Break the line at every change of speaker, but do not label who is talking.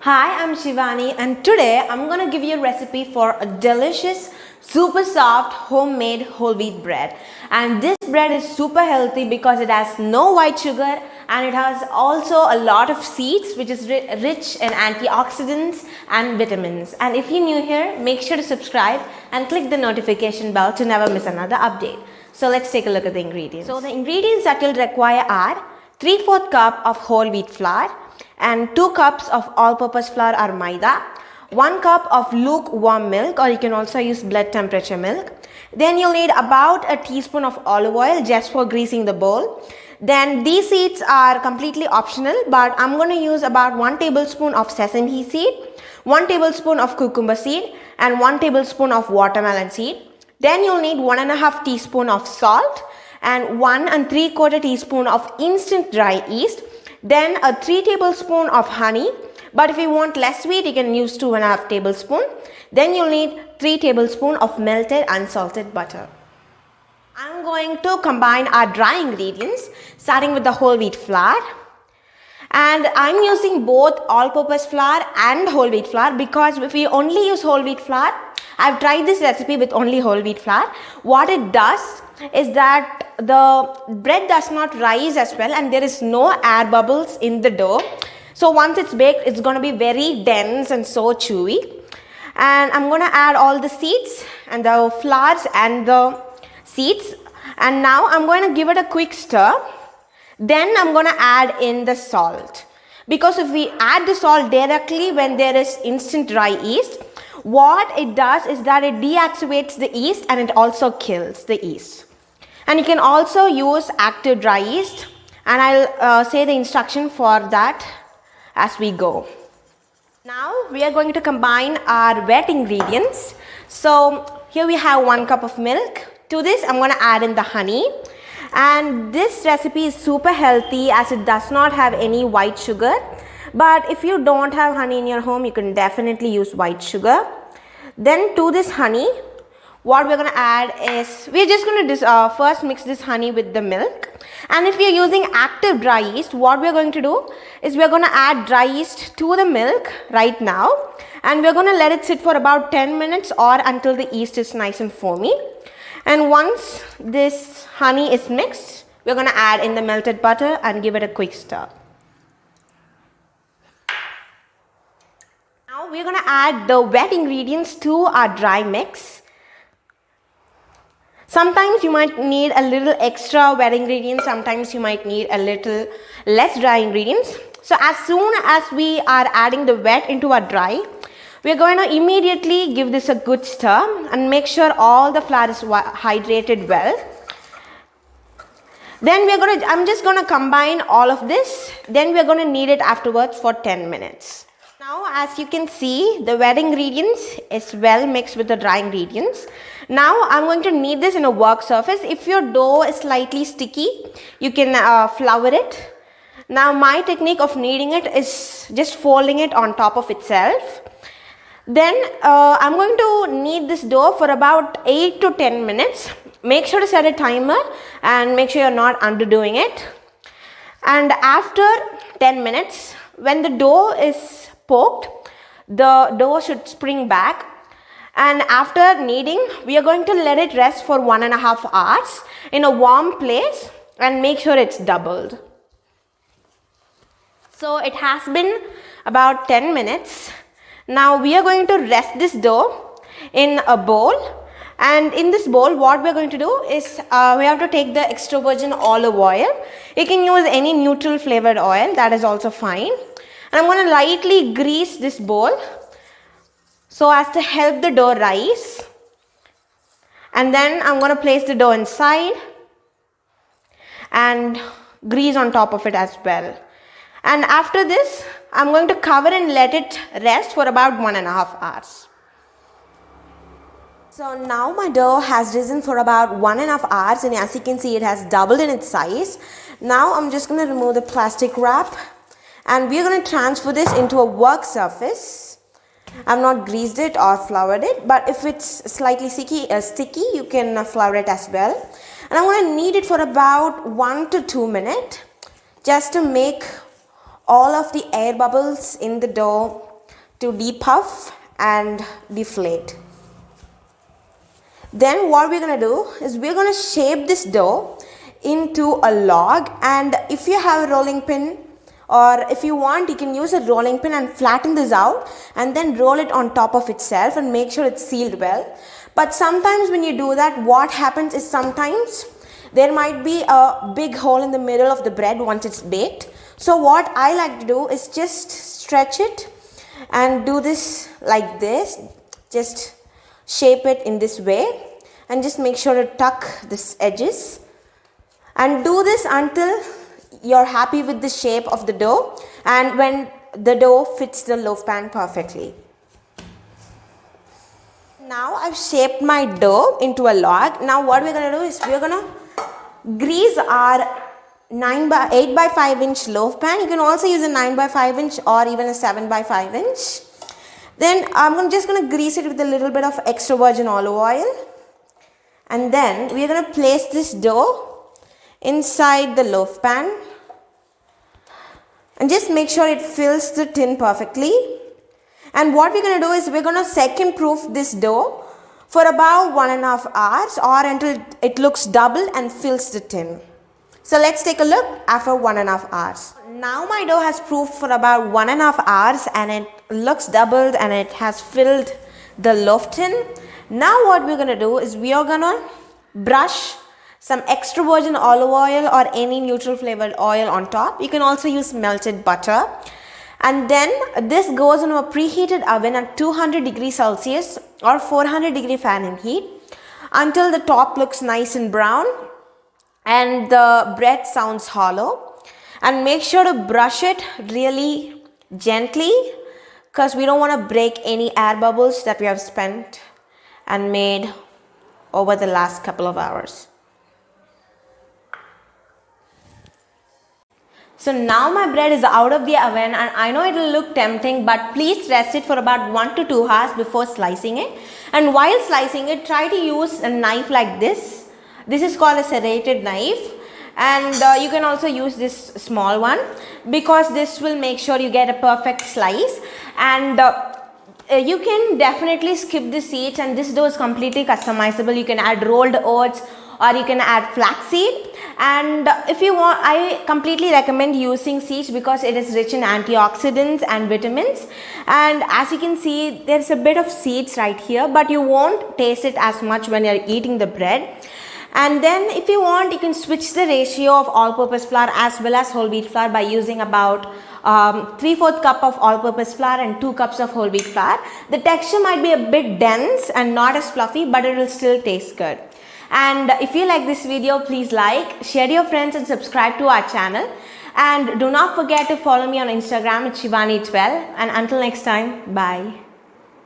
Hi, I'm Shivani and today I'm gonna give you a recipe for a delicious, super soft homemade whole wheat bread. And this bread is super healthy because it has no white sugar and it has also a lot of seeds which is rich in antioxidants and vitamins. And if you're new here, make sure to subscribe and click the notification bell to never miss another update. So let's take a look at the ingredients. So the ingredients that you'll require are 3/4 cup of whole wheat flour, and 2 cups of all-purpose flour or Maida, 1 cup of lukewarm milk, or you can also use blood temperature milk. Then you'll need about a teaspoon of olive oil just for greasing the bowl. Then these seeds are completely optional, but I'm going to use about 1 tablespoon of sesame seed, 1 tablespoon of cucumber seed, and 1 tablespoon of watermelon seed. Then you'll need 1.5 teaspoon of salt and 1 3/4 teaspoon of instant dry yeast. Then a 3 tablespoon of honey, but if you want less sweet, you can use 2.5 tablespoon. Then you'll need 3 tablespoon of melted unsalted butter. I'm going to combine our dry ingredients, starting with the whole wheat flour. And I'm using both all-purpose flour and whole wheat flour because if we only use whole wheat flour, I've tried this recipe with only whole wheat flour. What it does is that the bread does not rise as well and there is no air bubbles in the dough. So once it's baked, it's going to be very dense and so chewy. And I'm going to add all the seeds and the flours and the seeds. And now I'm going to give it a quick stir. Then I'm going to add in the salt. Because if we add the salt directly when there is instant dry yeast, what it does is that it deactivates the yeast and it also kills the yeast. And you can also use active dry yeast, and I'll say the instruction for that as we go. Now we are going to combine our wet ingredients. So here we have 1 cup of milk. To this I'm going to add in the honey. And this recipe is super healthy as it does not have any white sugar. But if you don't have honey in your home, you can definitely use white sugar. Then to this honey, what we're going to add is, we're just going to first mix this honey with the milk. And if you're using active dry yeast, what we're going to do is we're going to add dry yeast to the milk right now. And we're going to let it sit for about 10 minutes or until the yeast is nice and foamy. And once this honey is mixed, we're going to add in the melted butter and give it a quick stir. Now we're going to add the wet ingredients to our dry mix. Sometimes you might need a little extra wet ingredients, sometimes you might need a little less dry ingredients. So as soon as we are adding the wet into our dry, we are going to immediately give this a good stir and make sure all the flour is hydrated well. Then I'm just going to combine all of this. Then we are going to knead it afterwards for 10 minutes. Now as you can see, the wet ingredients is well mixed with the dry ingredients. Now I'm going to knead this in a work surface. If your dough is slightly sticky, you can flour it. Now my technique of kneading it is just folding it on top of itself. Then I'm going to knead this dough for about 8 to 10 minutes. Make sure to set a timer and make sure you're not underdoing it. And after 10 minutes, when the dough is poked, the dough should spring back. And after kneading, we are going to let it rest for 1.5 hours in a warm place and make sure it's doubled. So it has been about 10 minutes. Now we are going to rest this dough in a bowl, and in this bowl what we are going to do is we have to take the extra virgin olive oil. You can use any neutral flavored oil, that is also fine. And I'm going to lightly grease this bowl so as to help the dough rise. And then I'm going to place the dough inside and grease on top of it as well. And after this, I'm going to cover and let it rest for about 1.5 hours. So now my dough has risen for about 1.5 hours, and as you can see, it has doubled in its size. Now I'm just going to remove the plastic wrap and we're going to transfer this into a work surface. I've not greased it or floured it, but if it's slightly sticky, you can flour it as well. And I'm going to knead it for about 1 to 2 minutes just to make all of the air bubbles in the dough to depuff and deflate. Then what we're going to do is we're going to shape this dough into a log, and if you have a rolling pin, or if you want, you can use a rolling pin and flatten this out and then roll it on top of itself and make sure it's sealed well. But sometimes when you do that, what happens is sometimes there might be a big hole in the middle of the bread once it's baked. So what I like to do is just stretch it and do this like this. Just shape it in this way and just make sure to tuck this edges. And do this until you're happy with the shape of the dough and when the dough fits the loaf pan perfectly. Now I've shaped my dough into a log. Now what we're going to do is we're going to grease our 8 by 5 inch loaf pan. You can also use a 9 by 5 inch or even a 7 by 5 inch. Then I'm just going to grease it with a little bit of extra virgin olive oil. And then we're going to place this dough inside the loaf pan and just make sure it fills the tin perfectly. And what we're going to do is we're going to second proof this dough for about 1.5 hours or until it looks double and fills the tin. So let's take a look after 1.5 hours. Now my dough has proofed for about 1.5 hours and it looks doubled and it has filled the loaf tin. Now what we're going to do is we are going to brush some extra virgin olive oil or any neutral flavored oil on top. You can also use melted butter. And then this goes into a preheated oven at 200 degrees Celsius or 400 degree Fahrenheit until the top looks nice and brown and the bread sounds hollow. And make sure to brush it really gently because we don't want to break any air bubbles that we have spent and made over the last couple of hours. So now my bread is out of the oven and I know it will look tempting, but please rest it for about 1 to 2 hours before slicing it. And while slicing it, try to use a knife like this. This is called a serrated knife, and you can also use this small one because this will make sure you get a perfect slice. And you can definitely skip the seeds, and this dough is completely customizable. You can add rolled oats or you can add flaxseed. And if you want, I completely recommend using seeds because it is rich in antioxidants and vitamins. And as you can see, there's a bit of seeds right here, but you won't taste it as much when you're eating the bread. And then if you want, you can switch the ratio of all-purpose flour as well as whole wheat flour by using about 3/4 cup of all-purpose flour and 2 cups of whole wheat flour. The texture might be a bit dense and not as fluffy, but it will still taste good. And if you like this video, please like, share to your friends and subscribe to our channel. And do not forget to follow me on Instagram at CVANI12. And until next time, bye.